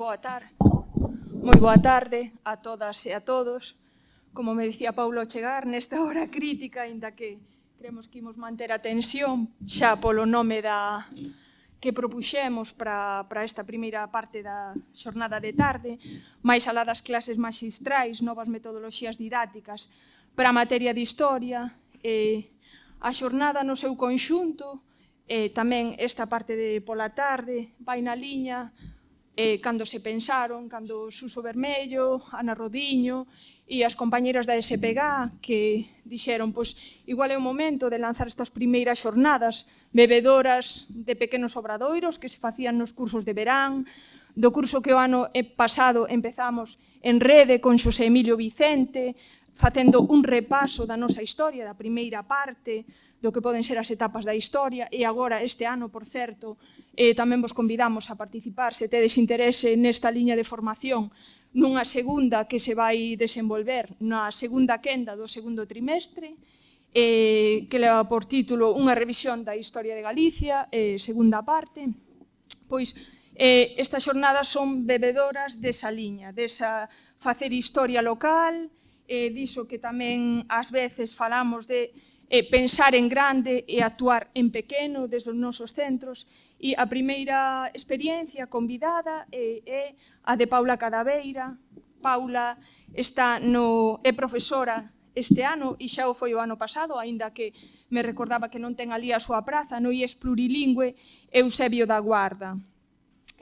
Moi boa tarde a todas e a todos. Como me dicía Paulo ao chegar, nesta hora crítica, aínda que creemos que imos manter a tensión xa polo nome que propuxemos para esta primeira parte da xornada de tarde, máis alá das clases maxistrais, novas metodoloxías didácticas para a materia de historia, a xornada no seu conxunto, tamén esta parte de pola tarde, vai na liña cando se pensaron, cando Suso Bermello, Ana Rodiño e as compañeras da SPG que dixeron, pois, igual é o momento de lanzar estas primeiras xornadas bebedoras de pequenos obradoiros que se facían nos cursos de verán, do curso que o ano pasado empezamos en rede con Xosé Emilio Vicente, facendo un repaso da nosa historia, da primeira parte, do que poden ser as etapas da historia, e agora, este ano, por certo, tamén vos convidamos a participar, se tedes interese nesta liña de formación, nunha segunda que se vai desenvolver na segunda quenda do segundo trimestre, que leva por título Unha revisión da historia de Galicia, segunda parte. Pois, estas xornadas son bebedoras desa liña, desa facer historia local, diso que tamén ás veces falamos de pensar en grande e actuar en pequeno desde os nosos centros. E a primeira experiencia convidada é a de Paula Cadaveira. Paula é profesora este ano e xa o foi o ano pasado, aínda que me recordaba que non ten ali a súa praza, no IES Plurilingüe Eusebio da Guarda.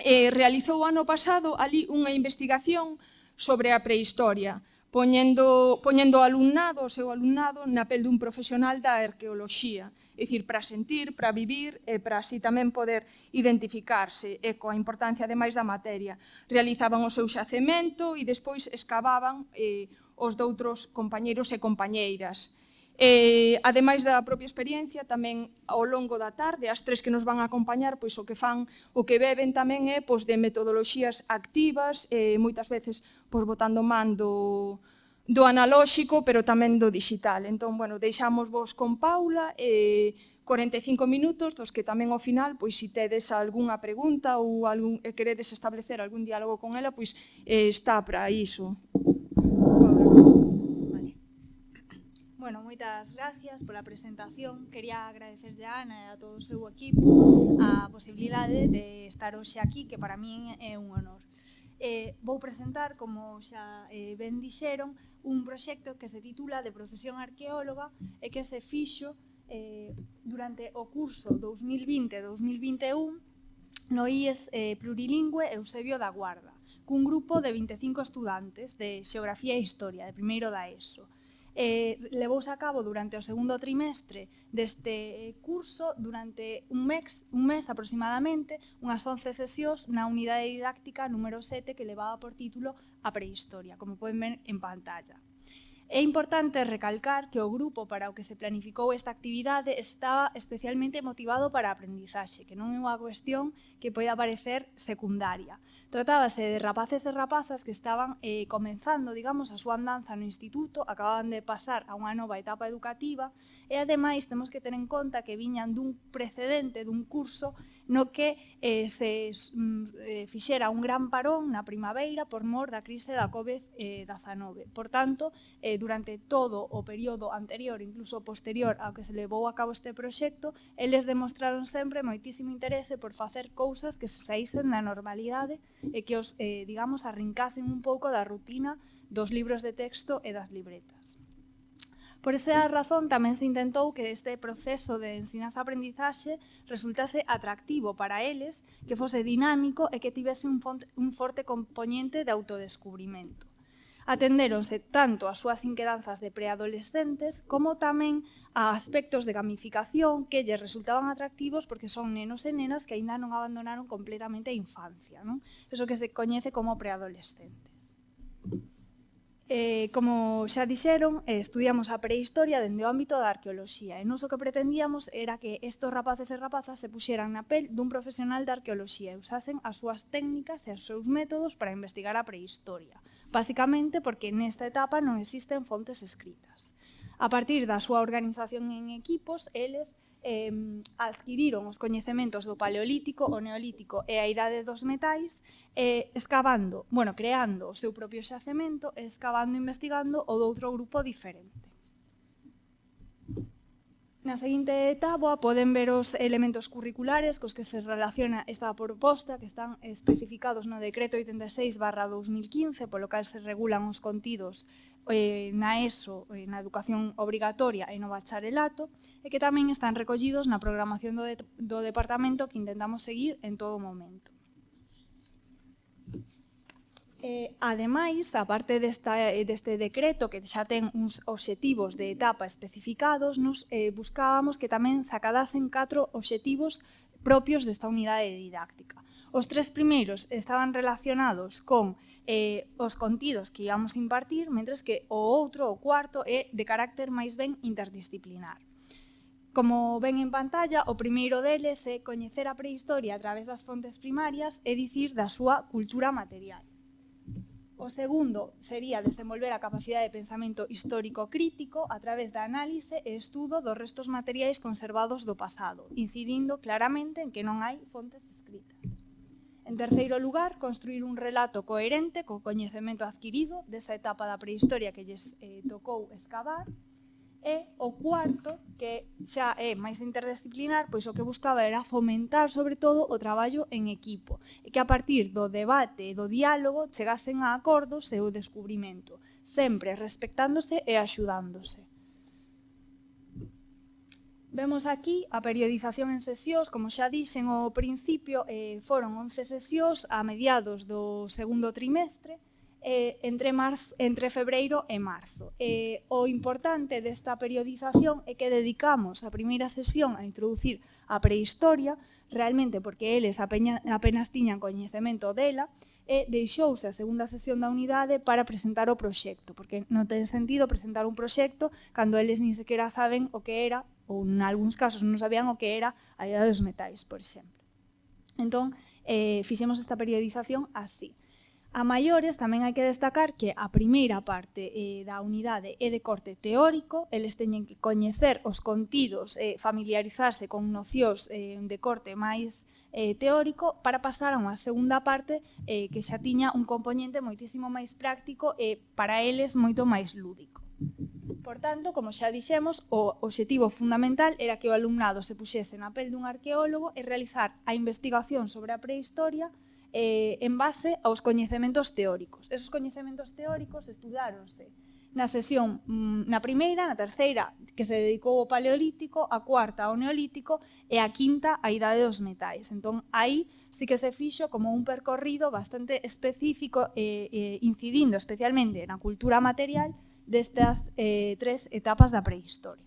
Realizou o ano pasado ali unha investigación sobre a prehistoria, poñendo o seu alumnado na pel dun profesional da arqueoloxía, é dicir, para sentir, para vivir e para así tamén poder identificarse e coa importancia ademais da materia. Realizaban o seu xacemento e despois escavaban os doutros compañeiros e compañeiras. Ademais da propia experiencia, tamén ao longo da tarde, as tres que nos van a acompañar, pois o que beben tamén é de metodoloxías activas, moitas veces botando man do analóxico, pero tamén do digital. Entón, deixamos vos con Paula, 45 minutos, dos que tamén ao final, pois se tedes algunha pregunta ou queredes establecer algún diálogo con ela, pois está para iso. Bueno, moitas gracias pola presentación. Quería agradecerlle a Ana e a todo o seu equipo a posibilidade de estar hoxe aquí, que para min é un honor. Vou presentar, como xa ben dixeron, un proxecto que se titula De profesión arqueóloga e que se fixo durante o curso 2020-2021 no IES Plurilingüe Eusebio da Guarda, cun grupo de 25 estudantes de Xeografía e Historia, de primeiro da ESO. Levouse a cabo durante o segundo trimestre deste curso, durante un mes aproximadamente, unhas 11 sesións na unidade didáctica número 7 que levaba por título A Prehistoria, como poden ver en pantalla. É importante recalcar que o grupo para o que se planificou esta actividade estaba especialmente motivado para a aprendizaxe, que non é unha cuestión que poida parecer secundaria. Tratábase de rapaces e rapazas que estaban comenzando, digamos, a súa andanza no instituto, acababan de pasar a unha nova etapa educativa e, ademais, temos que ter en conta que viñan dun precedente dun curso no que se fixera un gran parón na primaveira por mor da crise da COVID-19. Por tanto, durante todo o período anterior, incluso posterior ao que se levou a cabo este proxecto, eles demostraron sempre moitísimo interese por facer cousas que se saísen da normalidade e que os, digamos, arrincasen un pouco da rutina dos libros de texto e das libretas. Por esa razón, tamén se intentou que este proceso de ensinanza-aprendizaxe resultase atractivo para eles, que fose dinámico e que tivese un forte componente de autodescubrimento. Atendéronse tanto as súas inquedanzas de preadolescentes como tamén a aspectos de gamificación que lles resultaban atractivos porque son nenos e nenas que aínda non abandonaron completamente a infancia, non? Eso que se coñece como preadolescentes. Como xa dixeron, estudiamos a prehistoria dende o ámbito da arqueoloxía e nos o que pretendíamos era que estes rapaces e rapazas se puxeran na pel dun profesional da arqueoloxía e usasen as súas técnicas e os seus métodos para investigar a prehistoria, basicamente porque nesta etapa non existen fontes escritas. A partir da súa organización en equipos, eles adquiriron os coñecementos do Paleolítico, o Neolítico e a Idade dos Metais, escavando, bueno, creando o seu propio xacemento e escavando e investigando o doutro grupo diferente. Na seguinte táboa poden ver os elementos curriculares cos que se relaciona esta proposta, que están especificados no Decreto 86/2015, polo cal se regulan os contidos na ESO, na educación obrigatoria e no bacharelato, e que tamén están recollidos na programación do departamento que intentamos seguir en todo momento. Ademais, aparte deste decreto que xa ten uns obxectivos de etapa especificados, nos buscábamos que tamén sacadasen 4 obxectivos propios desta unidade didáctica. Os 3 primeiros estaban relacionados con os contidos que íamos impartir, mentres que o outro, o cuarto, é de carácter máis ben interdisciplinar. Como ven en pantalla, o primeiro deles é coñecer a prehistoria a través das fontes primarias, é dicir, da súa cultura material. O segundo sería desenvolver a capacidade de pensamento histórico-crítico a través da análise e estudo dos restos materiais conservados do pasado, incidindo claramente en que non hai fontes escritas. En terceiro lugar, construir un relato coherente co coñecemento adquirido desa etapa da prehistoria que lles tocou escavar. E o cuarto, que xa é máis interdisciplinar, pois o que buscaba era fomentar, sobre todo, o traballo en equipo, e que a partir do debate e do diálogo chegasen a acordos e o descubrimento, sempre respectándose e axudándose. Vemos aquí a periodización en sesións, como xa dixen ao principio, foron 11 sesións a mediados do segundo trimestre, entre febreiro e marzo. O importante desta periodización é que dedicamos a primeira sesión a introducir a prehistoria, realmente porque eles apenas tiñan coñecemento dela, e deixouse a segunda sesión da unidade para presentar o proxecto, porque non ten sentido presentar un proxecto cando eles nin sequera saben o que era, ou en algúns casos non sabían o que era a Idade dos Metais, por exemplo. Entón, fixemos esta periodización así. A maiores tamén hai que destacar que a primeira parte da unidade é de corte teórico, eles teñen que coñecer os contidos e familiarizarse con nocións de corte máis teórico para pasar a unha segunda parte que xa tiña un componente moitísimo máis práctico e para eles moito máis lúdico. Por tanto, como xa dixemos, o obxectivo fundamental era que o alumnado se puxese na pel dun arqueólogo e realizar a investigación sobre a prehistoria en base aos coñecementos teóricos. Esos coñecementos teóricos estudáronse na sesión, na primeira, na terceira, que se dedicou ao Paleolítico, a cuarta ao Neolítico e a quinta a Idade dos Metais. Entón, aí sí que se fixo como un percorrido bastante específico incidindo especialmente na cultura material destas 3 etapas da prehistoria.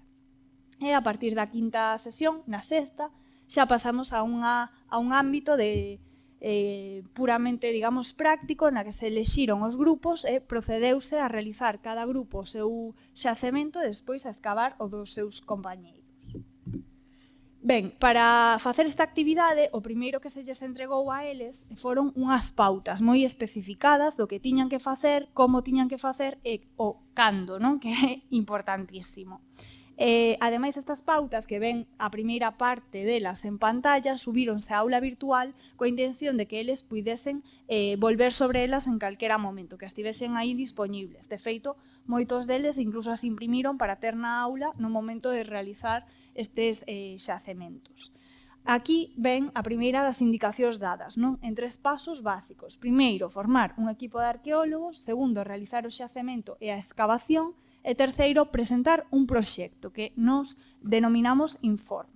E a partir da quinta sesión, na sexta, xa pasamos a un ámbito de puramente, digamos, práctico, na que se elexiron os grupos e procedeuse a realizar cada grupo o seu xacemento e despois a escavar o dos seus compañeiros. Ben, para facer esta actividade, o primeiro que se lles entregou a eles foron unhas pautas moi especificadas do que tiñan que facer, como tiñan que facer e o cando, non? Que é importantísimo. Ademais, estas pautas que ven a primeira parte delas en pantalla subíronse á aula virtual coa intención de que eles puidesen volver sobre elas en calquera momento, que estivesen aí disponibles. De feito, moitos deles incluso as imprimiron para ter na aula no momento de realizar estes xacementos. Aquí ven a primeira das indicacións dadas, non? En 3 pasos básicos. Primeiro, formar un equipo de arqueólogos. Segundo, realizar o xacemento e a excavación. E terceiro, presentar un proxecto que nos denominamos informe.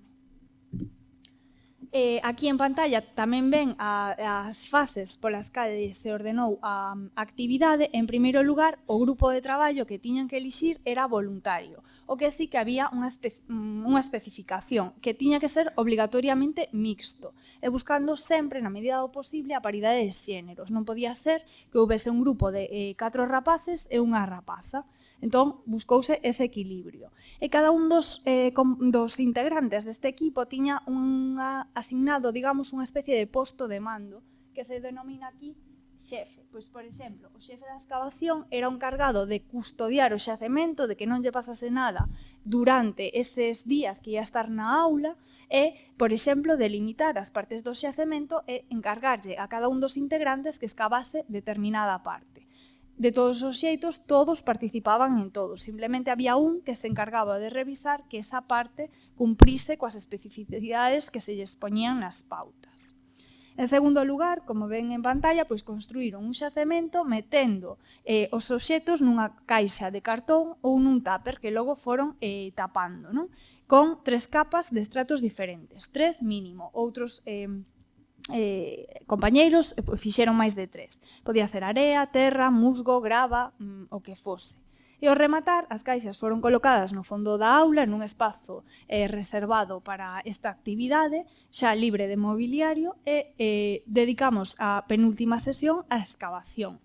Aquí en pantalla tamén ven as fases polas cales se ordenou a actividade. En primeiro lugar, o grupo de traballo que tiñan que elixir era voluntario, o que sí que había unha especificación, que tiña que ser obligatoriamente mixto, e buscando sempre, na medida do posible, a paridade de xéneros. Non podía ser que houvese un grupo de 4 rapaces e unha rapaza. Entón, buscouse ese equilibrio. E cada un dos integrantes deste equipo tiña asignado, digamos, unha especie de posto de mando, que se denomina aquí xefe. Pois, por exemplo, o xefe da excavación era o encargado de custodiar o xacemento, de que non lle pasase nada durante eses días que ia estar na aula e, por exemplo, delimitar as partes do xacemento e encargarlle a cada un dos integrantes que escavase determinada parte. De todos os xeitos, todos participaban en todo. Simplemente había un que se encargaba de revisar que esa parte cumprise coas especificidades que se lles poñían nas pautas. En segundo lugar, como ven en pantalla, pois construíron un xacemento metendo os obxetos nunha caixa de cartón ou nun tupper que logo foron tapando, non? Con 3 capas de estratos diferentes, 3 mínimo, outros compañeiros fixeron máis de 3. Podía ser area, terra, musgo, grava, o que fose. E ao rematar, as caixas foron colocadas no fondo da aula nun espazo reservado para esta actividade, xa libre de mobiliario, e dedicamos a penúltima sesión á excavación.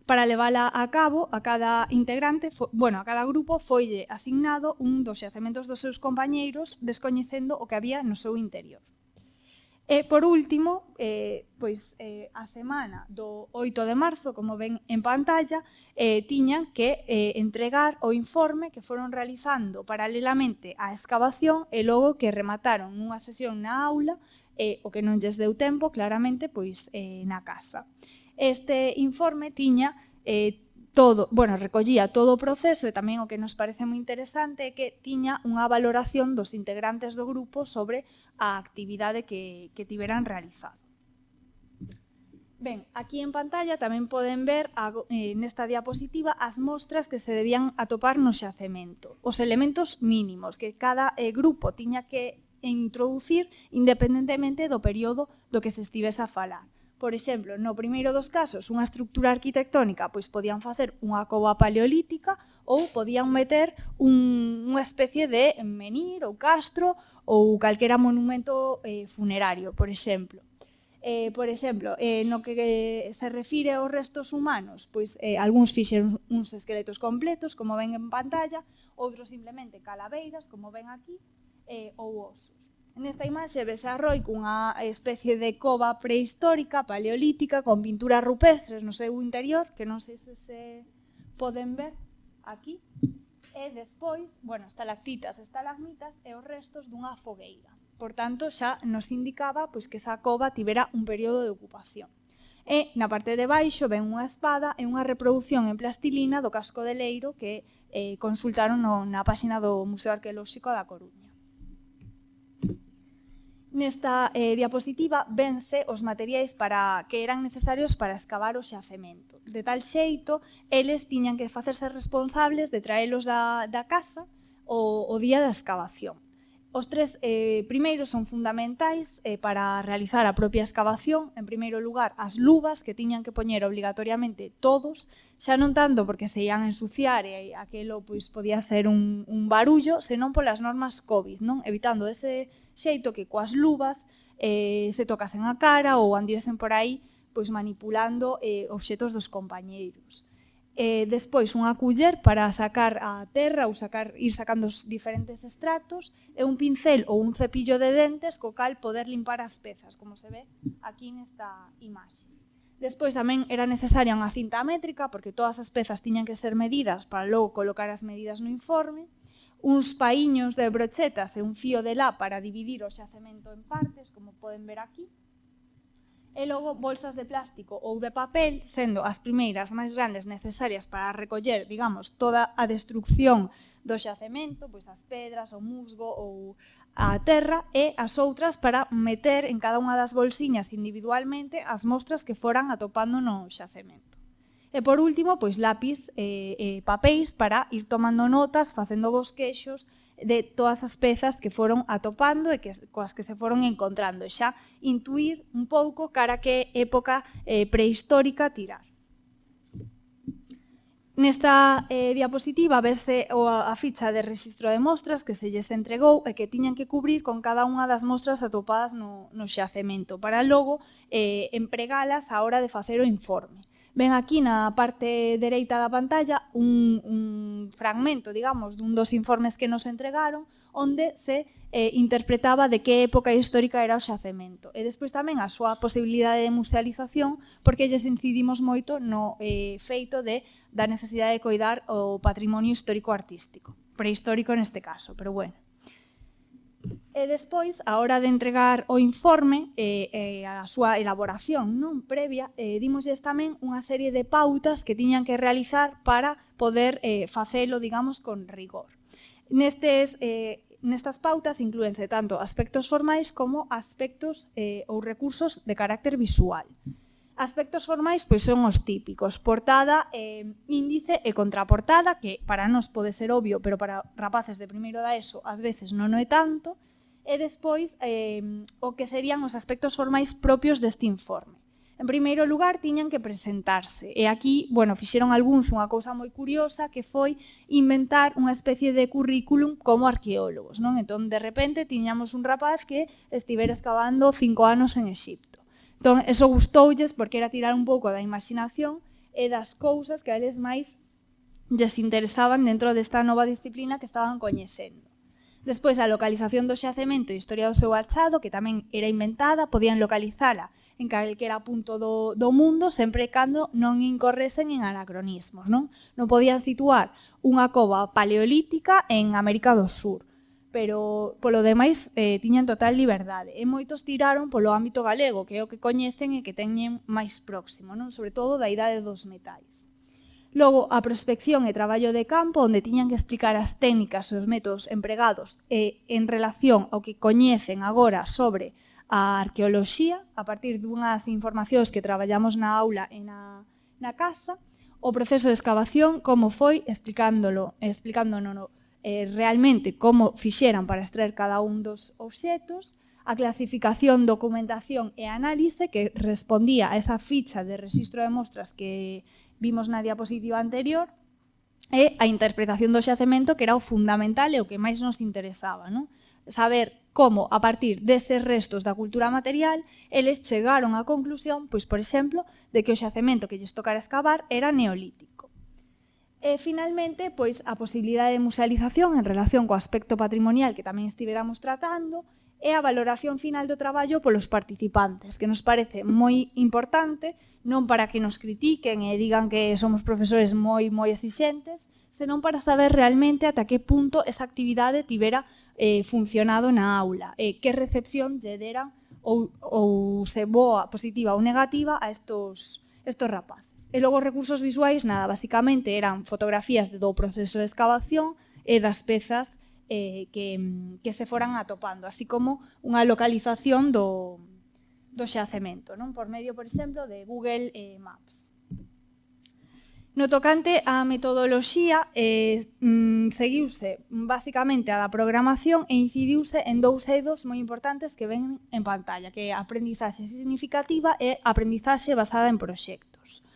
Para levala a cabo, a cada integrante, a cada grupo foille asignado un dos xacementos dos seus compañeiros, descoñecendo o que había no seu interior. E, por último, a semana do 8 de marzo, como ven en pantalla, tiñan que entregar o informe que foron realizando paralelamente á excavación e logo que remataron nunha sesión na aula, o que non lles deu tempo, claramente, na casa. Este informe tiña recollía todo o proceso e tamén o que nos parece moi interesante é que tiña unha valoración dos integrantes do grupo sobre a actividade que tiveran realizado. Ben, aquí en pantalla tamén poden ver nesta diapositiva as mostras que se debían atopar no xacemento, os elementos mínimos que cada grupo tiña que introducir independentemente do período do que se estivese a falar. Por exemplo, no primeiro dos casos, unha estructura arquitectónica, pois podían facer unha cova paleolítica ou podían meter unha especie de menhir ou castro ou calquera monumento funerario, por exemplo. No que se refire aos restos humanos, pois algúns fixeron uns esqueletos completos, como ven en pantalla, outros simplemente calaveiras, como ven aquí, ou osos. Nesta imaxe vese a Roi cunha especie de cova prehistórica, paleolítica, con pinturas rupestres no seu interior, que non sei se poden ver aquí, e despois, estalactitas, estalagmitas e os restos dunha fogueira. Por tanto, xa nos indicaba que esa cova tivera un período de ocupación. E na parte de baixo ven unha espada e unha reproducción en plastilina do casco de Leiro que consultaron na páxina do Museo Arqueolóxico da Coruña. Nesta diapositiva vense os materiais que eran necesarios para excavar o xacemento. De tal xeito, eles tiñan que facerse responsables de traelos da casa o día da excavación. Os 3 primeiros son fundamentais para realizar a propia excavación. En primeiro lugar, as luvas que tiñan que poñer obligatoriamente todos, xa non tanto porque se ian ensuciar e aquelo podía ser un barullo, senón polas normas COVID, non? Evitando ese xeito que coas luvas se tocasen a cara ou andivesen por aí manipulando obxetos dos compañeiros. Despois unha culler para sacar a terra ou ir sacando os diferentes estratos e un pincel ou un cepillo de dentes co cal poder limpar as pezas, como se ve aquí nesta imaxe. Despois tamén era necesaria unha cinta métrica porque todas as pezas tiñan que ser medidas para logo colocar as medidas no informe, uns paíños de brochetas e un fío de lá para dividir o xacemento en partes, como poden ver aquí, e logo bolsas de plástico ou de papel, sendo as primeiras máis grandes necesarias para recoller, digamos, toda a destrucción do xacemento, as pedras, o musgo ou a terra, e as outras para meter en cada unha das bolsiñas individualmente as mostras que foran atopando no xacemento. E por último, lápis e papéis para ir tomando notas, facendo bosquexos de todas as pezas que foron atopando e coas que se foron encontrando, e xa intuir un pouco cara que época prehistórica tirar. Nesta diapositiva vese a ficha de rexistro de mostras que se lles entregou e que tiñan que cubrir con cada unha das mostras atopadas no xacemento para logo empregalas á hora de facer o informe. Ven aquí na parte dereita da pantalla un fragmento, digamos, dun dos informes que nos entregaron, onde se interpretaba de que época histórica era o xacemento. E despois tamén a súa posibilidade de musealización, porque lles incidimos moito no feito da necesidade de coidar o patrimonio histórico-artístico. Prehistórico neste caso, pero bueno. E despois, a hora de entregar o informe, a súa elaboración non previa, dimosles tamén unha serie de pautas que tiñan que realizar para poder facelo, digamos, con rigor. Nestas pautas inclúense tanto aspectos formais como aspectos ou recursos de carácter visual. Aspectos formais pois son os típicos, portada, índice e contraportada, que para nós pode ser obvio, pero para rapaces de primeiro da ESO ás veces non o é tanto, e despois o que serían os aspectos formais propios deste informe. En primeiro lugar, tiñan que presentarse, e aquí, bueno, fixeron algúns unha cousa moi curiosa que foi inventar unha especie de currículum como arqueólogos, non? Entón, de repente, tiñamos un rapaz que estivera excavando 5 anos en Exipto. Entón, eso gustoulles porque era tirar un pouco da imaginación e das cousas que a eles máis lles interesaban dentro desta nova disciplina que estaban coñecendo. Despois, a localización do xacemento e historia do seu achado, que tamén era inventada, podían localizala en calquera punto do mundo, sempre e cando non incorresen en anacronismos, non? Non podían situar unha cova paleolítica en América do Sur, pero polo demais tiñan total liberdade. E moitos tiraron polo ámbito galego, que é o que coñecen e que teñen máis próximo, non? Sobre todo da idade dos metais. Logo, a prospección e traballo de campo, onde tiñan que explicar as técnicas e os métodos empregados en relación ao que coñecen agora sobre a arqueoloxía, a partir dunhas informacións que traballamos na aula e na casa, o proceso de excavación, como foi, explicándonos realmente como fixeran para extraer cada un dos obxetos, a clasificación, documentación e análise que respondía a esa ficha de rexistro de mostras que vimos na diapositiva anterior, e a interpretación do xacemento, que era o fundamental e o que máis nos interesaba, non? Saber como, a partir deses restos da cultura material, eles chegaron á conclusión, pois, por exemplo, de que o xacemento que lles tocara excavar era neolítico. E, finalmente, pois, a posibilidade de musealización en relación co aspecto patrimonial que tamén estiveramos tratando e a valoración final do traballo polos participantes, que nos parece moi importante, non para que nos critiquen e digan que somos profesores moi exixentes, senón para saber realmente ata que punto esa actividade tivera funcionado na aula, que recepción lle deran ou se boa, positiva ou negativa a estos rapaces. E logo, recursos visuais, nada, basicamente eran fotografías do proceso de excavación e das pezas que se foran atopando, así como unha localización do xacemento, non? Por medio, por exemplo, de Google Maps. No tocante á metodoloxía, seguiuse basicamente a da programación e incidiuse en dous eidos moi importantes que ven en pantalla, que é a aprendizaxe significativa e a aprendizaxe basada en proxectos.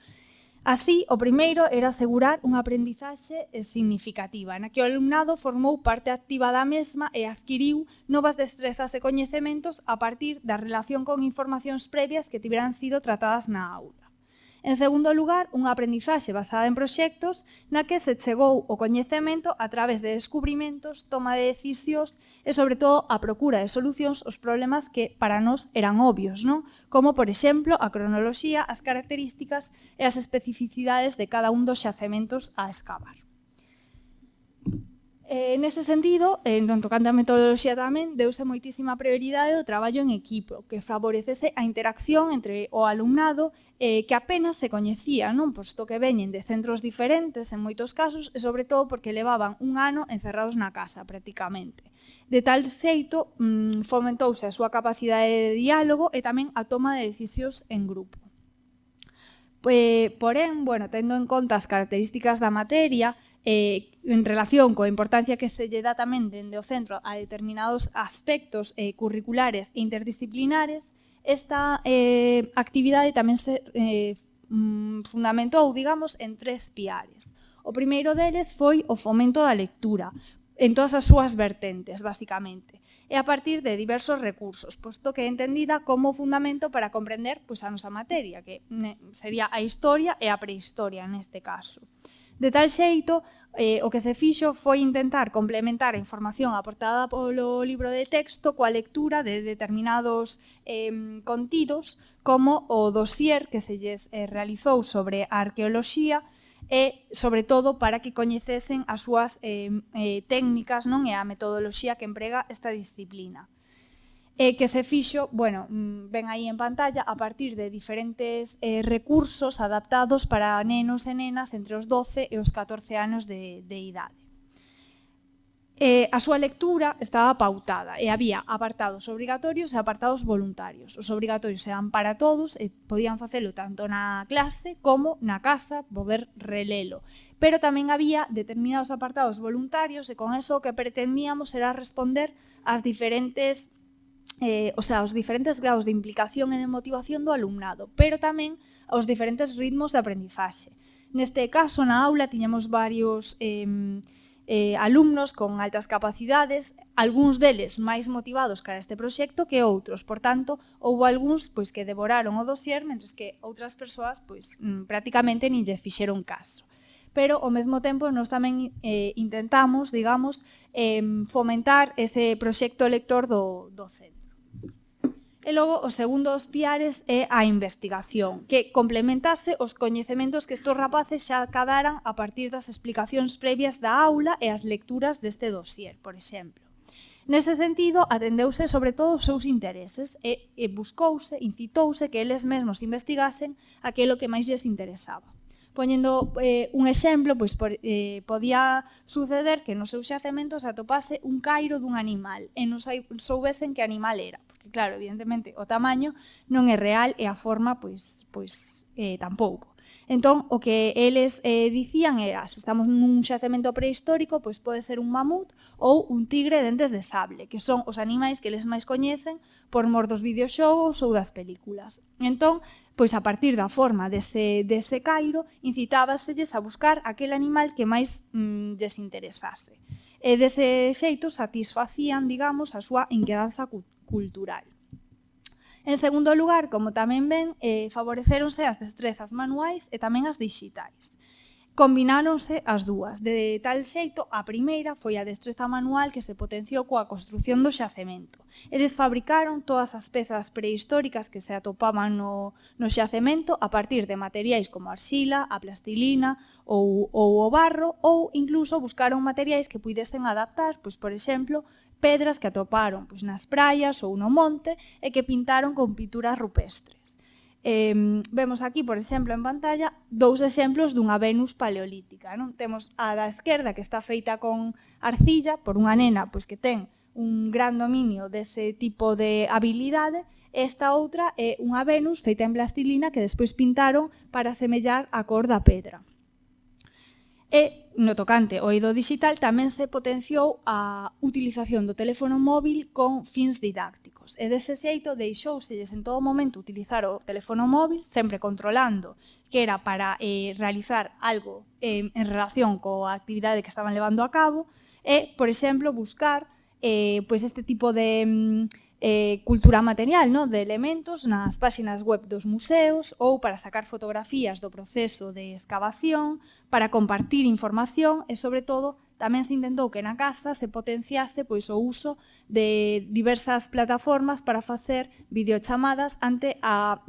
Así, o primeiro era asegurar unha aprendizaxe significativa, na que o alumnado formou parte activa da mesma e adquiriu novas destrezas e coñecementos a partir da relación con informacións previas que tiveran sido tratadas na aula. En segundo lugar, unha aprendizaxe basada en proxectos na que se chegou o coñecemento a través de descubrimentos, toma de decisións e, sobre todo, a procura de solucións aos problemas que para nós eran obvios, non? Como, por exemplo, a cronoloxía, as características e as especificidades de cada un dos xacementos a escavar. Nese sentido, non tocante a metodoloxía tamén, deuse moitísima prioridade ao traballo en equipo, que favorecese a interacción entre o alumnado que apenas se coñecía, non? Posto que veñen de centros diferentes en moitos casos e sobre todo porque levaban un ano encerrados na casa, prácticamente. De tal xeito, fomentouse a súa capacidade de diálogo e tamén a toma de decisións en grupo. Porén, tendo en conta as características da materia, en relación coa importancia que se lle dá tamén dende o centro a determinados aspectos curriculares e interdisciplinares, esta actividade tamén se fundamentou, digamos, en 3 piares. O primeiro deles foi o fomento da lectura, en todas as súas vertentes, basicamente, e a partir de diversos recursos, posto que é entendida como fundamento para comprender pois, a nosa materia, que sería a historia e a prehistoria neste caso. De tal xeito, o que se fixo foi intentar complementar a información aportada polo libro de texto coa lectura de determinados contidos, como o dossier que se lles realizou sobre a arqueoloxía, e, sobre todo, para que coñecesen as súas técnicas, non, e a metodoloxía que emprega esta disciplina. Que se fixo, bueno, ven aí en pantalla, a partir de diferentes recursos adaptados para nenos e nenas entre os 12 e os 14 anos de idade. A súa lectura estaba pautada e había apartados obrigatorios e apartados voluntarios. Os obrigatorios eran para todos e podían facelo tanto na clase como na casa, poder relelo. Pero tamén había determinados apartados voluntarios e con eso o que pretendíamos era responder ás diferentes os diferentes graus de implicación e de motivación do alumnado, pero tamén aos diferentes ritmos de aprendizaxe. Neste caso, na aula, tiñamos varios alumnos con altas capacidades, algúns deles máis motivados cara a este proxecto que outros. Por tanto, houve algúns pois, que devoraron o dossier, mentres que outras persoas pois, prácticamente nin lle fixeron caso. Pero, ao mesmo tempo, nós tamén intentamos, digamos, fomentar ese proxecto lector do centro. E logo, os segundos piares é a investigación, que complementase os coñecementos que estes rapaces xa acadaran a partir das explicacións previas da aula e as lecturas deste dossier, por exemplo. Nese sentido, atendeuse sobre todo os seus intereses e buscouse, incitouse que eles mesmos investigasen aquilo que máis lles interesaba. Poñendo un exemplo, pois podía suceder que no seu xacemento se atopase un cairo dun animal e non soubesen que animal era. Porque, claro, evidentemente, o tamaño non é real e a forma, pois tampouco. Entón, o que eles dicían era, se estamos nun xacemento prehistórico, pois pode ser un mamut ou un tigre de dentes de sable, que son os animais que eles máis coñecen por mor dos videoxogos ou das películas. Entón, pois a partir da forma dese cairo, incitábaselles a buscar aquel animal que máis lles interesase. E dese xeito satisfacían, digamos, a súa inquedanza cultural. En segundo lugar, como tamén ven, favorecéronse as destrezas manuais e tamén as digitais. Combináronse as dúas. De tal xeito, a primeira foi a destreza manual que se potenciou coa construción do xacemento. Eles fabricaron todas as pezas prehistóricas que se atopaban no xacemento a partir de materiais como a arxila, a plastilina ou o barro, ou incluso buscaron materiais que puidesen adaptar, pois, por exemplo, pedras que atoparon pois, nas praias ou no monte e que pintaron con pinturas rupestres. Vemos aquí, por exemplo, en pantalla, dous exemplos dunha Venus paleolítica. Non? Temos a da esquerda, que está feita con arcilla por unha nena pois, que ten un gran dominio dese tipo de habilidade. Esta outra é unha Venus feita en plastilina que despois pintaron para semellar a cor da pedra. E, no tocante ao eido digital, tamén se potenciou a utilización do teléfono móvil con fins didácticos. E dese xeito deixouselles en todo momento utilizar o teléfono móvil, sempre controlando que era para realizar algo en relación coa actividade que estaban levando a cabo e, por exemplo, buscar pois este tipo de cultura material, no? De elementos nas páxinas web dos museos ou para sacar fotografías do proceso de excavación, para compartir información e, sobre todo, tamén se intentou que na casa se potenciase pois, o uso de diversas plataformas para facer videochamadas ante a,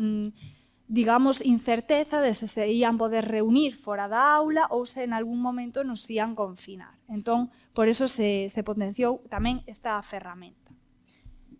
digamos, incerteza de se ían poder reunir fora da aula ou se en algún momento nos ían confinar. Entón, por eso se potenciou tamén esta ferramenta.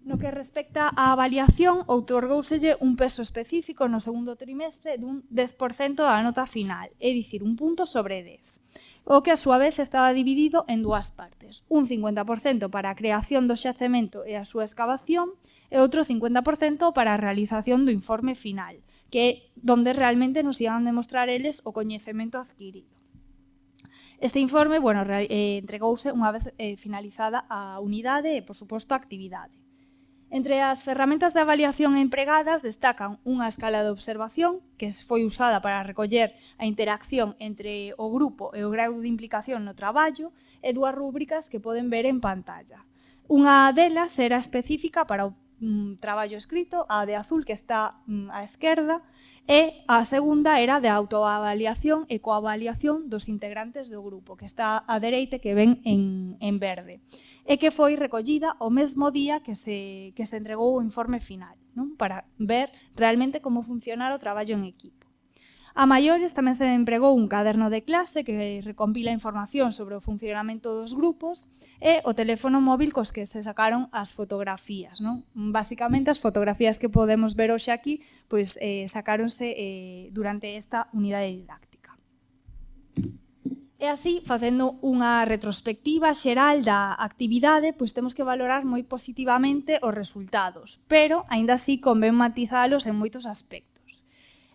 No que respecta á avaliación, outorgouselle un peso específico no segundo trimestre dun 10% da nota final, é dicir, un punto sobre 10. O que, a súa vez, estaba dividido en dúas partes. Un 50% para a creación do xacemento e a súa excavación e outro 50% para a realización do informe final, que é donde realmente nos iban demostrar eles o coñecemento adquirido. Este informe, entregouse unha vez finalizada a unidade e, por suposto, a actividade. Entre as ferramentas de avaliación empregadas destacan unha escala de observación que foi usada para recoller a interacción entre o grupo e o grau de implicación no traballo e dúas rúbricas que poden ver en pantalla. Unha delas era específica para o traballo escrito, a de azul que está á esquerda, e a segunda era de autoavaliación e coavaliación dos integrantes do grupo, que está á dereita que ven en verde, e que foi recollida o mesmo día que se entregou o informe final, non? Para ver realmente como funcionar o traballo en equipo. A maiores tamén se empregou un caderno de clase que recompila información sobre o funcionamento dos grupos e o teléfono móvil cos que se sacaron as fotografías, non? Básicamente, as fotografías que podemos ver hoxe aquí pois, sacáronse durante esta unidade didáctica. E así, facendo unha retrospectiva xeral da actividade, pois temos que valorar moi positivamente os resultados, pero, aínda así, convén matizalos en moitos aspectos.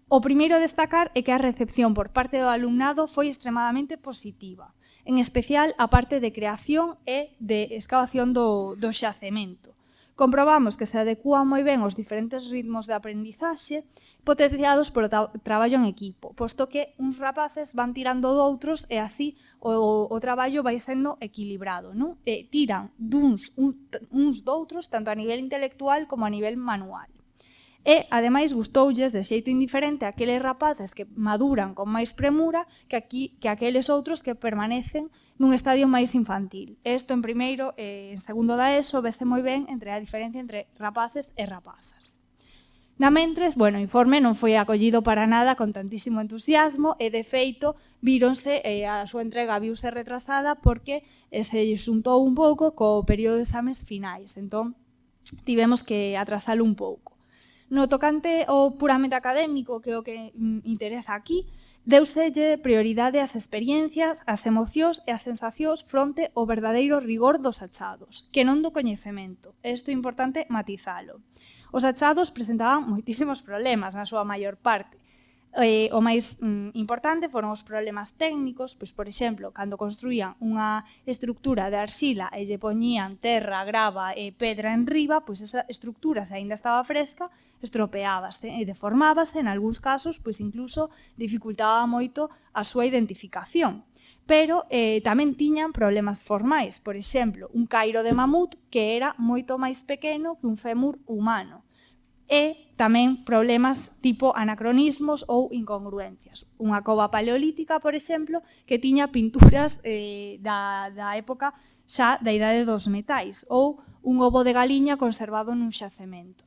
O primeiro a destacar é que a recepción por parte do alumnado foi extremadamente positiva, en especial a parte de creación e de excavación do xacemento. Comprobamos que se adecúan moi ben os diferentes ritmos de aprendizaxe potenciados polo traballo en equipo, posto que uns rapaces van tirando doutros e así o traballo vai sendo equilibrado, non? Tiran uns doutros tanto a nivel intelectual como a nivel manual. E, ademais, gustoulles de xeito indiferente a aqueles rapaces que maduran con máis premura que aqueles outros que permanecen nun estadio máis infantil. Isto en primeiro e en segundo da ESO vese moi ben entre a diferencia entre rapaces e rapazas. Na mentres, o informe non foi acollido para nada con tantísimo entusiasmo e, de feito, víronse a súa entrega viuse retrasada porque se xuntou un pouco co período de exames finais. Entón, tivemos que atrasalo un pouco. No tocante ao puramente académico, que é o que interesa aquí, deuselle prioridade ás experiencias, ás emocións e ás sensacións fronte ao verdadeiro rigor dos achados, que non do coñecemento. Isto é importante matizalo. Os achados presentaban moitísimos problemas na súa maior parte. O máis importante foron os problemas técnicos, pois, por exemplo, cando construían unha estructura de arxila e lle poñían terra, grava e pedra en riba, pois esa estructura, se aínda estaba fresca, estropeábase e deformábase, en algúns casos, pois incluso dificultaba moito a súa identificación. Pero tamén tiñan problemas formais, por exemplo, un cairo de mamut que era moito máis pequeno que un fémur humano. E tamén problemas tipo anacronismos ou incongruencias. Unha cova paleolítica, por exemplo, que tiña pinturas da época xa da idade dos metais, ou un ovo de galiña conservado nun xacemento.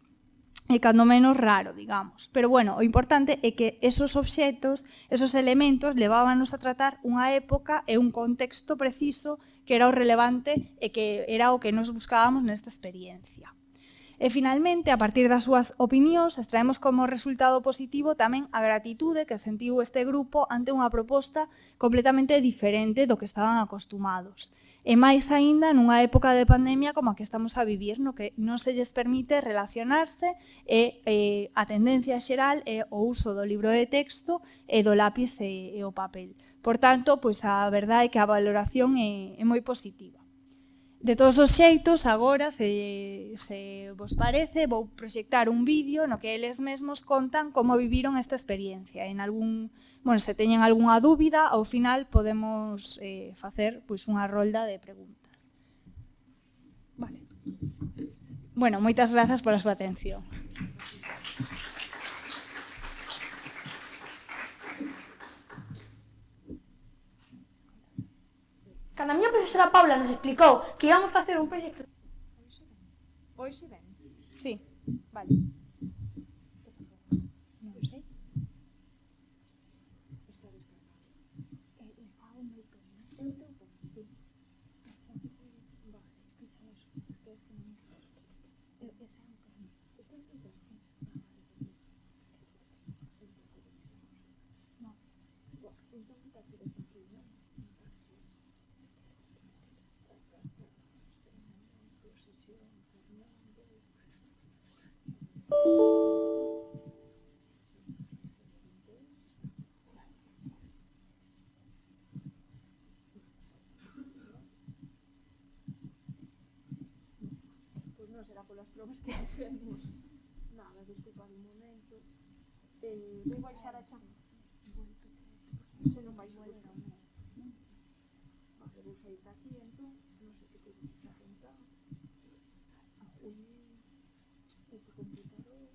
E cando menos raro, digamos. Pero, o importante é que esos obxetos, esos elementos, levábanos a tratar unha época e un contexto preciso que era o relevante e que era o que nos buscábamos nesta experiencia. E, finalmente, a partir das súas opinións, extraemos como resultado positivo tamén a gratitude que sentiu este grupo ante unha proposta completamente diferente do que estaban acostumados. E máis aínda nunha época de pandemia como a que estamos a vivir, no que non se lles permite relacionarse e a tendencia xeral é o uso do libro de texto e do lápiz e o papel. Por tanto, pois a verdade é que a valoración é moi positiva. De todos os xeitos, agora, se vos parece, vou proxectar un vídeo no que eles mesmos contan como viviron esta experiencia. Se teñen algunha dúbida, ao final podemos facer unha rolda de preguntas. Vale. Moitas grazas pola súa atención. Cando a miña profesora Paula nos explicou que íbamos facer un proxecto... Hoxe ben? Sí, vale. Non sei. Está o meu pendiente, sí. será polas probas que fixemos. Nada, desculpa un momento. Vou baixar a chama. Se non vais volver ao meu. Vale, vou sair daqui, entón, non sei que teño que apuntar. A Julio, este computador.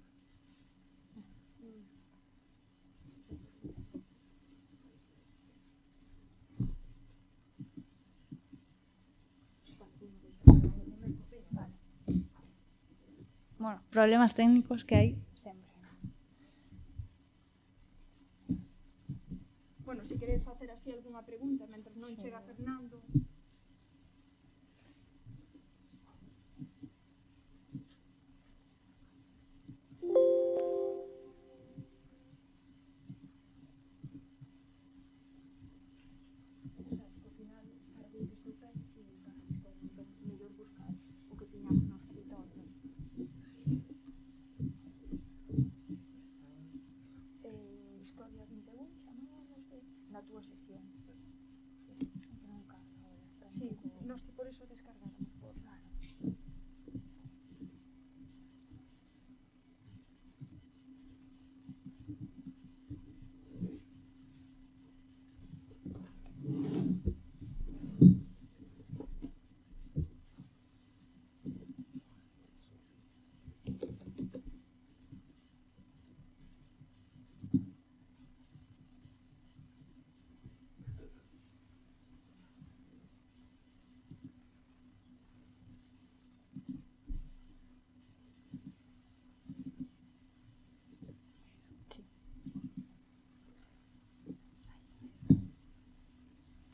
Bueno, problemas técnicos que hai sempre. Bueno, se queredes facer así algunha pregunta, mentre non chega Fernando. Na túa sesión. Sí, nós por eso descargáramos por claro.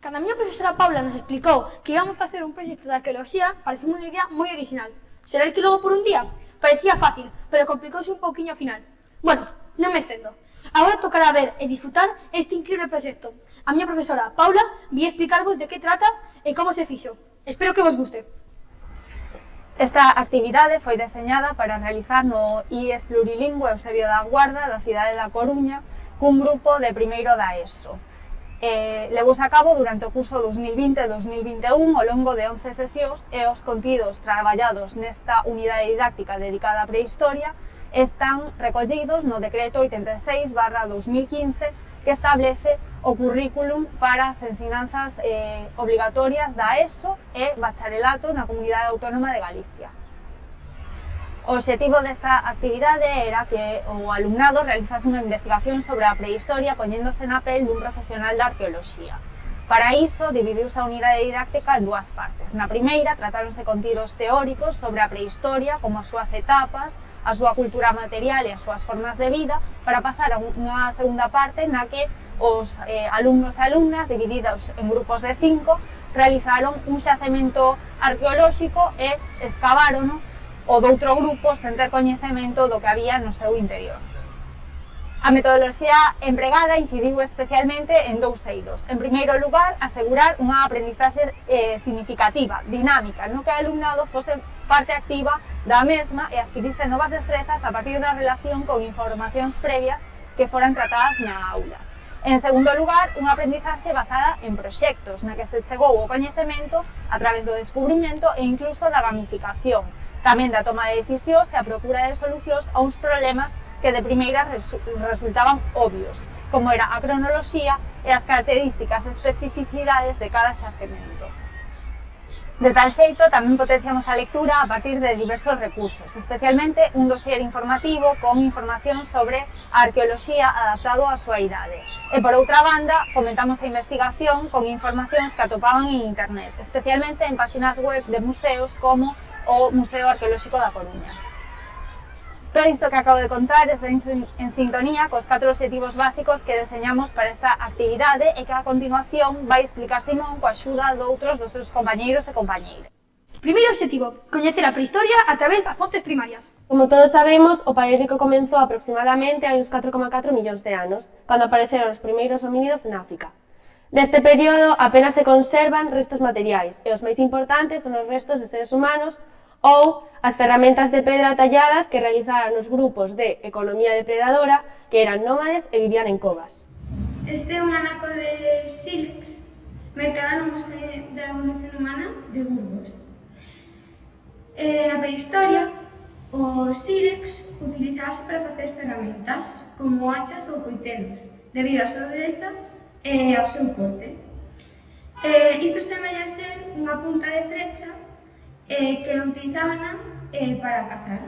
Cando a miña profesora Paula nos explicou que íbamos a facer un proxecto de arqueoloxía, pareceu unha idea moi original. Ser arqueólogo por un día parecía fácil, pero complicouse un pouquiño ao final. Bueno, non me estendo. Agora tocará ver e disfrutar este increíble proxecto. A miña profesora Paula vi explicarvos de que trata e como se fixo. Espero que vos guste. Esta actividade foi deseñada para realizar no IES Plurilingüe Eusebio da Guarda da cidade da Coruña cun grupo de primeiro da ESO. Levouse a cabo durante o curso 2020-2021 ao longo de 11 sesións e os contidos traballados nesta unidade didáctica dedicada á prehistoria están recollidos no decreto 86/2015 que establece o currículum para as ensinanzas obligatorias da ESO e bacharelato na Comunidade Autónoma de Galicia. O obxectivo desta actividade era que o alumnado realizase unha investigación sobre a prehistoria poñéndose na pel dun profesional da arqueoloxía. Para iso, dividiuse a unidade didáctica en dúas partes. Na primeira, tratáronse contidos teóricos sobre a prehistoria, como as súas etapas, a súa cultura material e as súas formas de vida, para pasar a unha segunda parte na que os alumnos e alumnas, divididos en grupos de 5, realizaron un xacemento arqueolóxico e escavárono o doutro grupo sen ter coñecemento do que había no seu interior. A metodoloxía empregada incidiu especialmente en dous eidos. En primeiro lugar, asegurar unha aprendizaxe significativa, dinámica, no que o alumnado fose parte activa da mesma e adquirise novas destrezas a partir da relación con informacións previas que foran tratadas na aula. En segundo lugar, unha aprendizaxe basada en proxectos, na que se chegou ao coñecemento a través do descubrimento e incluso da gamificación, tamén da toma de decisións e a procura de solucións a uns problemas que de primeira resultaban obvios, como era a cronoloxía e as características e especificidades de cada xacemento. De tal xeito, tamén potenciamos a lectura a partir de diversos recursos, especialmente un dossier informativo con información sobre a arqueoloxía adaptado á súa idade. E por outra banda, fomentamos a investigación con informacións que atopaban en internet, especialmente en páxinas web de museos como o Museo Arqueolóxico da Coruña. Todo isto que acabo de contar está en sintonía cos 4 obxectivos básicos que deseñamos para esta actividade e que a continuación vai explicar Simón coa axuda doutros dos seus compañeiros e compañeiras. Primeiro obxectivo, coñecer a prehistoria a través das fontes primarias. Como todos sabemos, o Paleolítico comenzou aproximadamente hai uns 4,4 millóns de anos, cando apareceron os primeiros homínidos en África. Deste período apenas se conservan restos materiais e os máis importantes son os restos de seres humanos ou as ferramentas de pedra talladas que realizaran os grupos de economía depredadora que eran nómades e vivían en covas. Este é un anaco de sílex, mercado no Museo da Evolución Humana de Burgos. Na prehistoria, o sílex utilizábase para facer ferramentas, como hachas ou coitelos, debido á súa dureza e ao seu corte. Isto semella ser unha punta de flecha que utilizaban para cazar.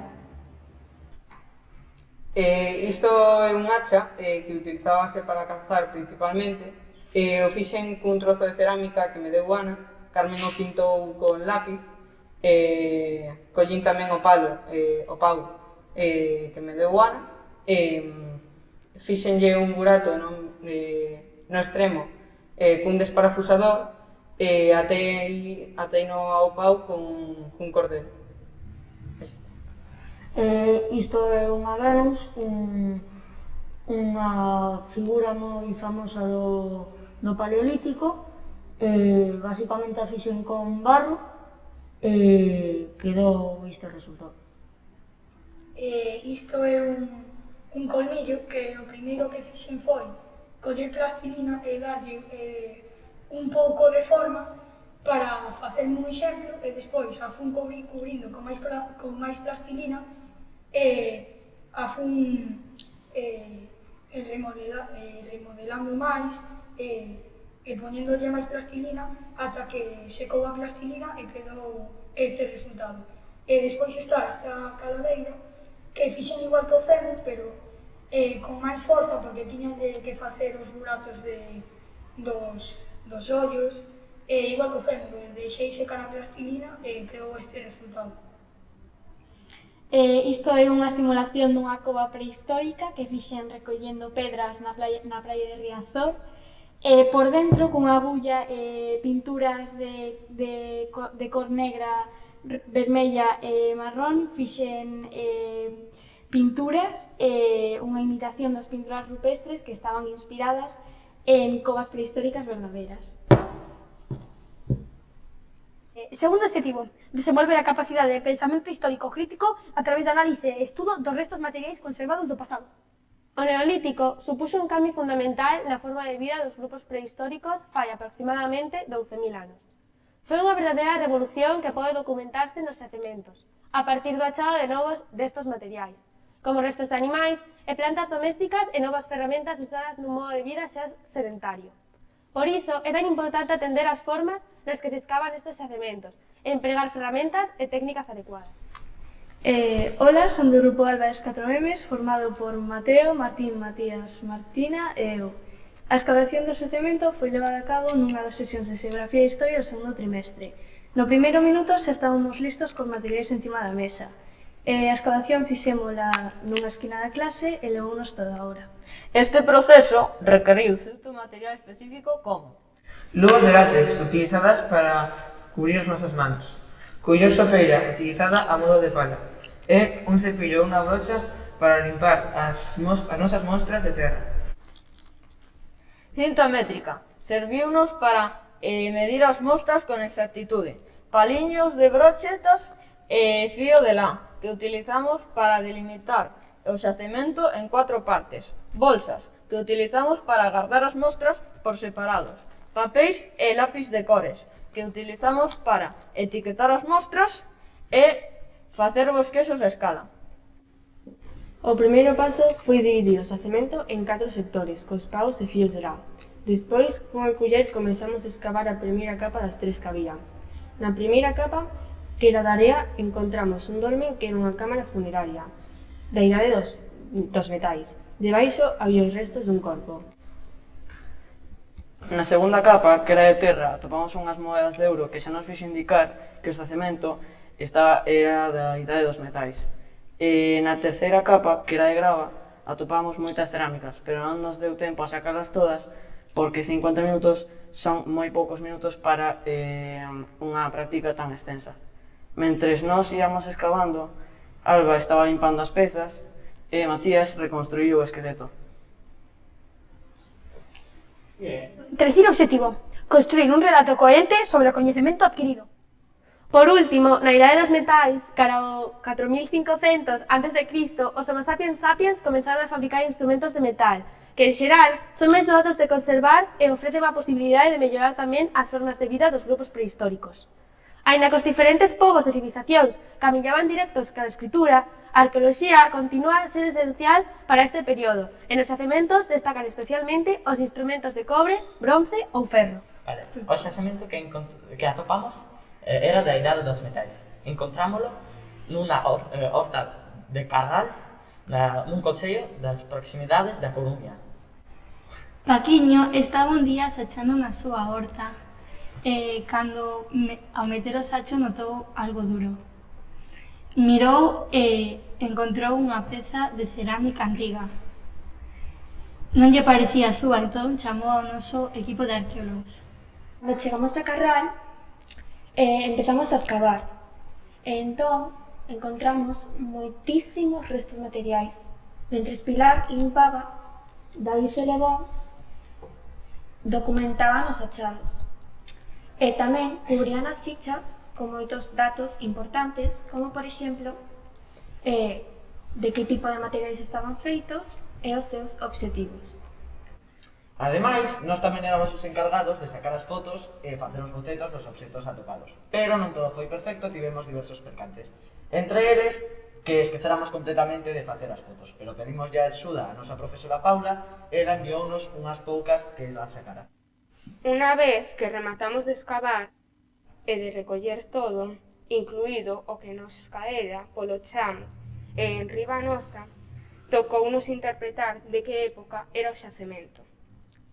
Isto é un hacha que utilizábase para cazar principalmente. O fixen cun trozo de cerámica que me deu Ana. Carmen o pintou con lápiz. Collín tamén o pau que me deu Ana. Fixenlle un burato no extremo cun desparafusador e ateino ao pau cun cordel. Isto é unha Venus, unha figura moi famosa do Paleolítico. Basicamente a fixen con barro e quedou este resultado. Isto é un colmillo que o primeiro que fixen foi coller plastilina e darlle un pouco de forma para facerme un exemplo e despois a fun cubrindo con máis plastilina e a fun remodelando máis e poñéndolle máis plastilina ata que secou a plastilina e quedou este resultado. E despois está esta calaveira que fixen igual que o fémur, pero con máis forza porque tiñan que facer os buratos dos ollos, igual que o fémur, deixei secar a plastilina e quedou este resultado. Isto é unha simulación dunha cova prehistórica que fixen recollendo pedras na praia de Riazor. Por dentro, cunha agulla, pinturas de cor negra, vermella e marrón, fixen pinturas, unha imitación das pinturas rupestres que estaban inspiradas en covas prehistóricas verdaderas. Segundo objetivo, desenvolver a capacidade de pensamento histórico crítico a través de análise e estudo dos restos materiais conservados do pasado. O Neolítico supuxo un cambio fundamental na forma de vida dos grupos prehistóricos fai aproximadamente 12.000 anos. Foi unha verdadeira revolución que pode documentarse nos xacementos, a partir do achado de novos destos materiais, como restos de animais e plantas domésticas e novas ferramentas usadas nun modo de vida xa sedentario. Por iso, é tan importante atender as formas nas que se escavan estes xacementos e empregar ferramentas e técnicas adecuadas. Ola, son do grupo Alba das 4Ms, formado por Mateo, Martín, Matías, Martina e eu. A escavación do xacemento foi levada a cabo nunha das sesións de Xeografía e Historia do segundo trimestre. No primeiro minuto xa estábamos listos con materiais encima da mesa. A escavación fixémola nunha esquina da clase e levounos toda a hora. Este proceso requeriu certo material específico como luvas de látex utilizadas para cubrir as nosas manos, culler sofeira utilizada a modo de pala e un cepillo ou unha brocha para limpar as nosas mostras de terra. Cinta métrica. Serviunos para medir as mostras con exactitude. Paliños de brochetas e fío de lã que utilizamos para delimitar o xacemento en 4 partes. Bolsas que utilizamos para guardar as mostras por separados. Papéis e lápis de cores que utilizamos para etiquetar as mostras e facer bosquexos a escala. O primeiro paso foi dividir o xacemento en 4 sectores, cos paus e fíos de lã. Despois, cunha culler, comezamos a escavar a primeira capa das 3 que había. Na primeira capa, que era da area, encontramos un dolmen que era unha cámara funeraria, da idade dos metais. Debaixo había os restos dun corpo. Na segunda capa, que era de terra, atopamos unhas moedas de euro que xa nos fixo indicar que o xacemento era da idade dos metais. E na terceira capa, que era de grava, atopamos moitas cerámicas, pero non nos deu tempo a sacarlas todas porque 50 minutos son moi poucos minutos para unha práctica tan extensa. Mentres nós íamos excavando, Alba estaba limpando as pezas e Matías reconstruiu o esqueleto. Terceiro objetivo, construir un relato coherente sobre o coñecemento adquirido. Por último, na idade dos metais, cara ao 4500 a.C., os Homo sapiens sapiens comenzaron a fabricar instrumentos de metal, que en xeral son máis doados de conservar e ofrecen a posibilidade de mellorar tamén as formas de vida dos grupos prehistóricos. Aínda que os diferentes povos e civilizacións camiñaban directos cara a escritura, a arqueoloxía continúa a ser esencial para este período, e nos xacementos destacan especialmente os instrumentos de cobre, bronce ou ferro. Vale, o xacemento que atopamos era da idade dos metais. Encontrámolo nunha horta de Carral, nun concello das proximidades da Coruña. Paquiño estaba un día sachando na súa horta e cando ao meter o sacho notou algo duro. Mirou e encontrou unha peza de cerámica antiga. Non lle parecía súa, entón chamou ao noso equipo de arqueólogos. Cando chegamos a Carral, empezamos a escavar. E entón encontramos moitísimos restos materiais. Mentres Pilar limpaba, David e Lebón documentaban os achados. E tamén cubrían as fichas con moitos datos importantes, como por exemplo de que tipo de materiais estaban feitos e os seus obxectivos. Ademais, nós tamén éramos os encargados de sacar as fotos e facer os bocetos dos obxectos atopados. Pero non todo foi perfecto, tivemos diversos percantes. Entre eles, que esqueceramos completamente de facer as fotos, pero pedimos ya axuda a nosa profesora Paula e ela enviounos unhas poucas que ela sacara. Unha vez que rematamos de excavar e de recoller todo, incluído o que nos caera polo chan e en riba nosa, tocounos interpretar de que época era o xacemento.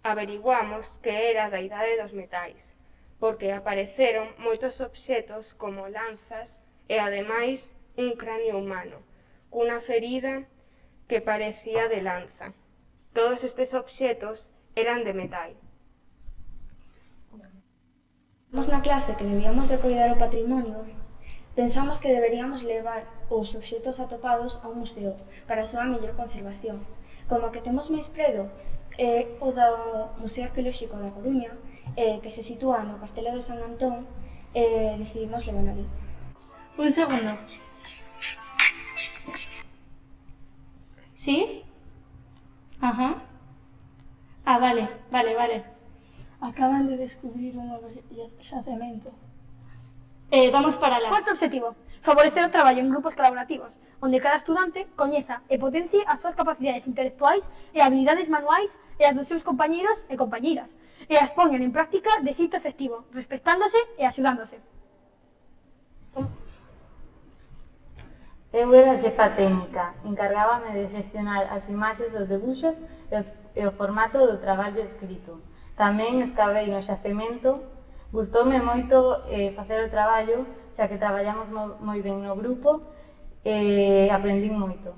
Averiguamos que era da idade dos metais, porque apareceron moitos obxetos como lanzas e ademais un cráneo humano, cunha ferida que parecía de lanza. Todos estes obxetos eran de metal. Na clase que debíamos de coidar o patrimonio, pensamos que deberíamos levar os obxetos atopados a un museo para a súa mellor conservación. Como que temos máis predo o do Museo Arqueolóxico da Coruña, que se sitúa no Castelo de San Antón, decidimos levar ali. Un segundo. ¿Sí? Ajá. Ah, vale. Acaban de descubrir un novo xacemento. Vamos para lá. Cuarto objetivo, favorecer o traballo en grupos colaborativos, onde cada estudante coñeza e potencie as súas capacidades intelectuais e habilidades manuais e as dos seus compañeiros e compañeiras, e as poñan en práctica de xeito efectivo, respectándose e axudándose. Eu era xefa técnica, encargábame de xestionar as imaxes dos debuxos e o formato do traballo escrito. Tamén escavei no xacemento, gustoume moito facer o traballo, xa que traballamos moi ben no grupo e aprendín moito.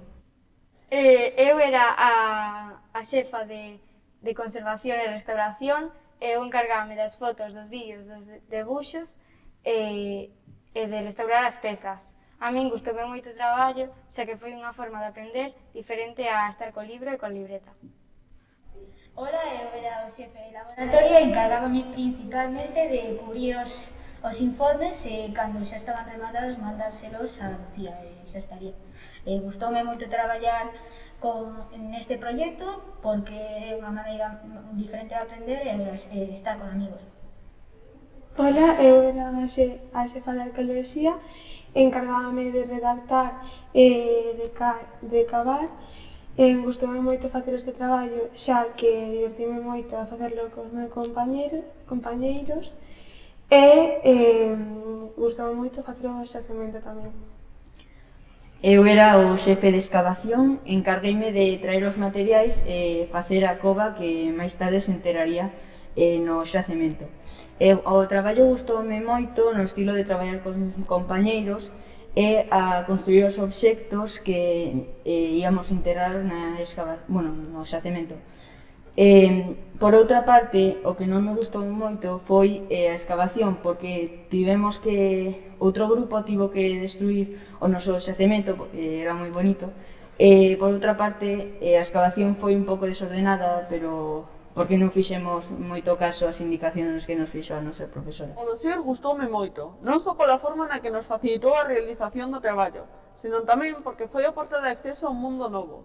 Eu era a xefa de conservación e restauración e eu encargábame das fotos, dos vídeos, dos debuxos e de restaurar as pezas. A min gustoume moito o traballo, xa que foi unha forma de aprender diferente a estar co libro e con libreta. Ola, eu era o xefe de laboratorio e encargábame principalmente de cubrir os informes e cando xa estaban rematados mandárselos a Lucía e xa estaría. Gustoume moito traballar neste proxecto porque é unha maneira diferente de aprender e estar con amigos. Ola, eu era a xefa de arqueoloxía e encargábame de redactar e de cavar. Gustoume moito facer este traballo, xa que divertime moito a facerlo cos meus compañeiros e gustoume moito facer o xacemento tamén. Eu era o xefe de excavación, encargueime de traer os materiais e facer a cova que máis tarde se enteraría no xacemento. O traballo gustoume moito no estilo de traballar cos meus compañeiros e a construir os obxectos que íamos enterar no xacemento. Por outra parte, o que non me gustou moito foi a excavación, porque tivemos que outro grupo tivo que destruir o noso xacemento, porque era moi bonito, e por outra parte a excavación foi un pouco desordenada, pero porque non fixemos moito caso ás indicacións que nos fixo a nosa profesora. O dossier gustoume moito, non só pola forma na que nos facilitou a realización do traballo, senón tamén porque foi a porta de acceso a un mundo novo,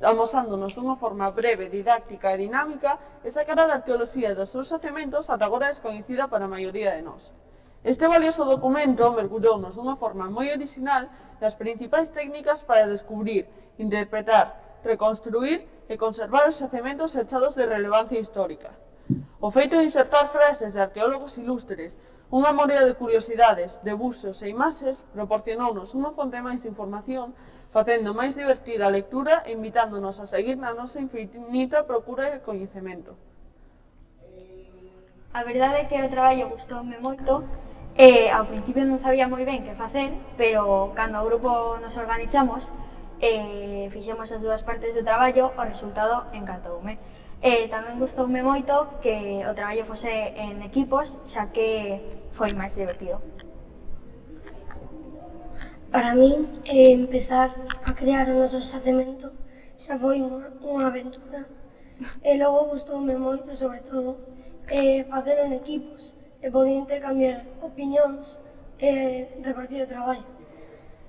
amosándonos dunha forma breve, didáctica e dinámica esa cara da arqueoloxía e dos seus xacementos ata agora descoñecida para a maioría de nós. Este valioso documento mergullounos dunha forma moi orixinal nas principais técnicas para descubrir, interpretar, reconstruir e conservar os xacementos achados de relevancia histórica. O feito de insertar frases de arqueólogos ilustres, unha morea de curiosidades, debuxos e imaxes proporcionounos unha fonte máis de información, facendo máis divertida a lectura e invitándonos a seguir na nosa infinita procura de coñecemento. A verdade é que o traballo gustoume moito. Ao principio non sabía moi ben que facer, pero cando o grupo nos organizamos e fixemos as dúas partes do traballo, o resultado encantoume. Tamén gustoume moito que o traballo fose en equipos, xa que foi máis divertido. Para min, empezar a crear o noso xacemento xa foi unha aventura. E logo gustoume moito, sobre todo, facelo en equipos e poder intercambiar opinións e repartir o traballo.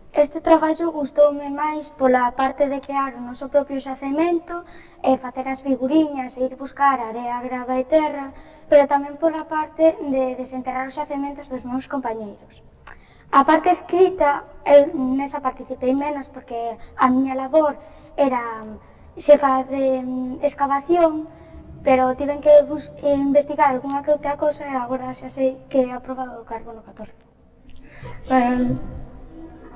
Este traballo gustoume máis pola parte de crear o noso propio xacemento e facer as figuriñas e ir buscar area, grava e terra, pero tamén pola parte de desenterrar os xacementos dos meus compañeiros. A parte escrita, eu nesa participei menos porque a miña labor era xefa de escavación, pero tiven que investigar algunha que outra cosa e agora xa sei que é aprobado o carbono 14.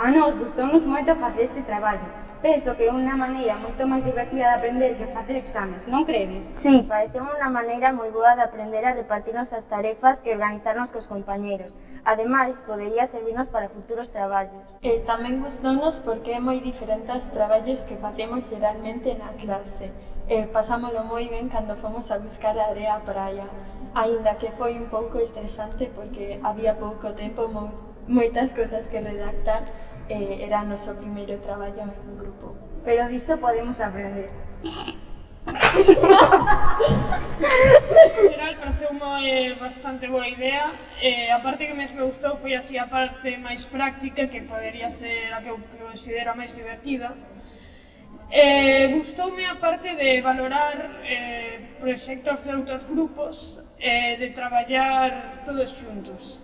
A nós gustounos moito facer este traballo. Penso que é unha maneira moito máis divertida de aprender que facer exames, non credes? Sí, pareceu unha maneira moi boa de aprender a repartirnos as tarefas e organizarnos cos compañeros. Ademais, podería servirnos para futuros traballos. Tamén gustounos porque é moi diferente aos traballos que facemos xeralmente na clase. Pasámolo moi ben cando fomos a buscar a area á praia, aínda que foi un pouco estresante porque había pouco tempo, moitas cousas que redactar, era o noso primeiro traballo en grupo. Pero disso podemos aprender. En geral, pareceume bastante boa idea. A parte que máis me gustou foi así a parte máis práctica, que podería ser a que eu considero a máis divertida. Gustoume a parte de valorar proxectos de outros grupos, de traballar todos xuntos.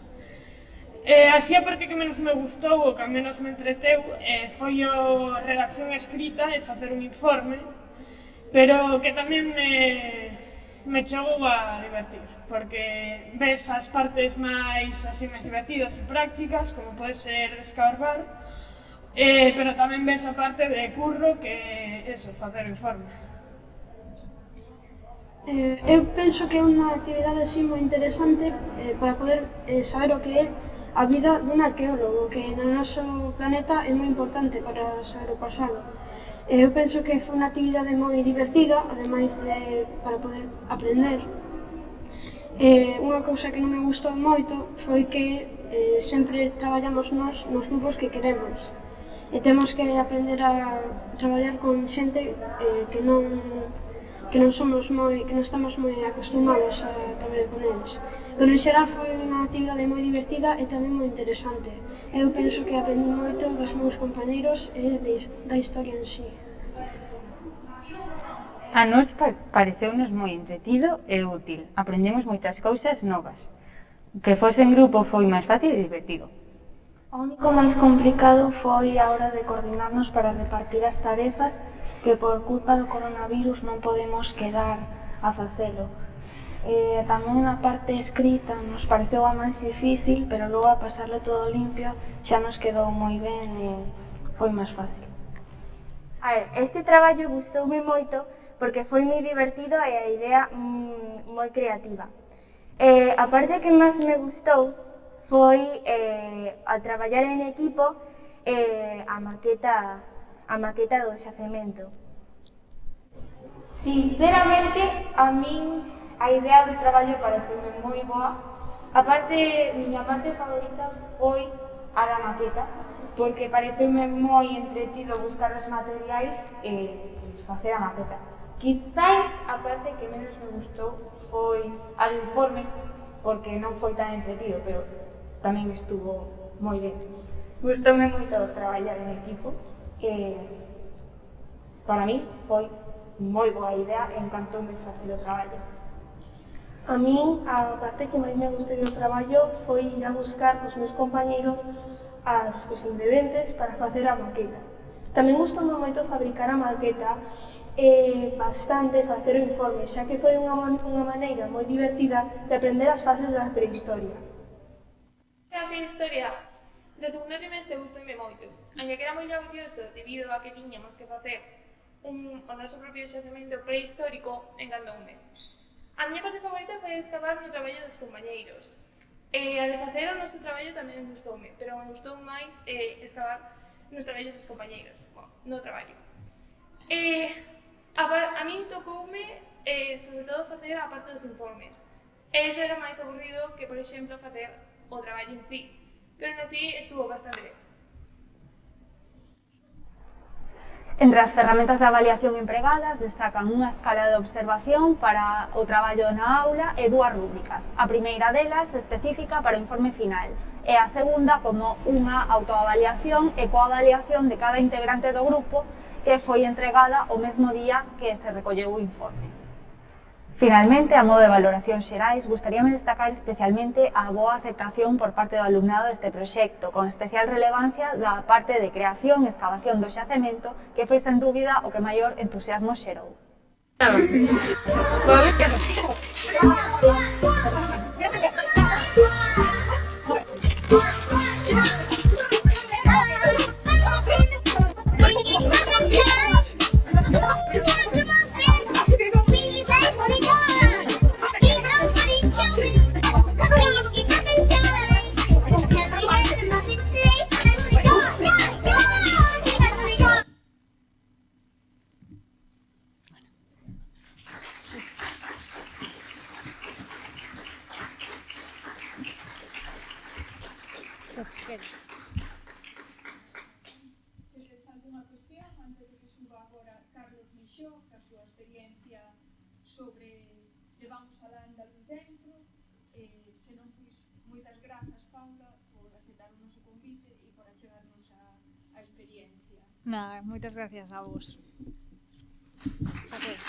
Así a parte que menos me gustou, o que menos me entreteu, foi a redacción escrita e facer un informe, pero que tamén me chegou a divertir, porque ves as partes máis divertidas e prácticas, como pode ser escarbar, pero tamén ves a parte de curro que é facer o informe. Eu penso que é unha actividade así moi interesante para poder saber o que é a vida dun arqueólogo, que no noso planeta é moi importante para saber o pasado. Eu penso que foi unha actividade moi divertida, ademais para poder aprender. Unha cousa que non me gustou moito foi que sempre traballamos nos grupos que queremos. E temos que aprender a traballar con xente que non estamos moi acostumados a traballar con eles. Pero en xeral foi unha actividade moi divertida e tamén moi interesante. Eu penso que aprendi moito dos meus compañeiros e da historia en sí. A nós pareceunos moi entretido e útil. Aprendemos moitas cousas novas. Que fose en grupo foi máis fácil e divertido. O único máis complicado foi a hora de coordinarnos para repartir as tarefas, que por culpa do coronavirus non podemos quedar a facelo. Tamén a parte escrita nos pareceu a máis difícil, pero logo a pasarlo todo limpio xa nos quedou moi ben e foi máis fácil. Este traballo gustoume moito porque foi moi divertido e a idea moi creativa. A parte que máis me gustou foi a traballar en equipo a maqueta do xacemento. Sinceramente, a min a idea do traballo pareceume moi boa. Miña parte favorita foi a da maqueta, porque pareceume moi entretido buscar os materiais e facer a maqueta. Quizás a parte que menos me gustou foi a do informe, porque non foi tan entretido, pero tamén estuvo moi ben. Gustoume moito traballar en equipo e para mí foi moi boa idea e encantoume facer o traballo. A min, a parte que máis me gustou do traballo foi ir a buscar cos meus compañeiros os ingredientes para facer a maqueta. Tamén gustoume moito fabricar a maqueta e bastante facer o informe, xa que foi unha maneira moi divertida de aprender as fases da prehistoria. A prehistoria do segundo trimestre gustoume moito, aínda que era moi laborioso debido a que tiñamos que facer o noso propio xacemento prehistórico, encantoume. A miña parte favorita foi escavar no traballo dos compañeiros. A de facer o noso traballo tamén gustoume, pero me gustou máis escavar nos traballos dos compañeiros, no traballo. A min tocoume, sobre todo, facer a parte dos informes. Eso era máis aburrido que, por exemplo, facer o traballo en sí, pero en así estuvo bastante ben. Entre as ferramentas de avaliación empregadas destacan unha escala de observación para o traballo na aula e dúas rúbricas. A primeira delas específica para o informe final e a segunda como unha autoavaliación e coavaliación de cada integrante do grupo que foi entregada o mesmo día que se recolleu o informe. Finalmente, a modo de valoracións xerais, gustaríame destacar especialmente a boa aceptación por parte do alumnado deste proxecto, con especial relevancia da parte de creación e excavación do xacemento, que foi sen dúbida o que maior entusiasmo xerou. Sobre levamos alá andaluz dentro, se non pois moitas grazas, Paula, por aceptar o noso convite e por achegarnos a experiencia. Moitas gracias a vos.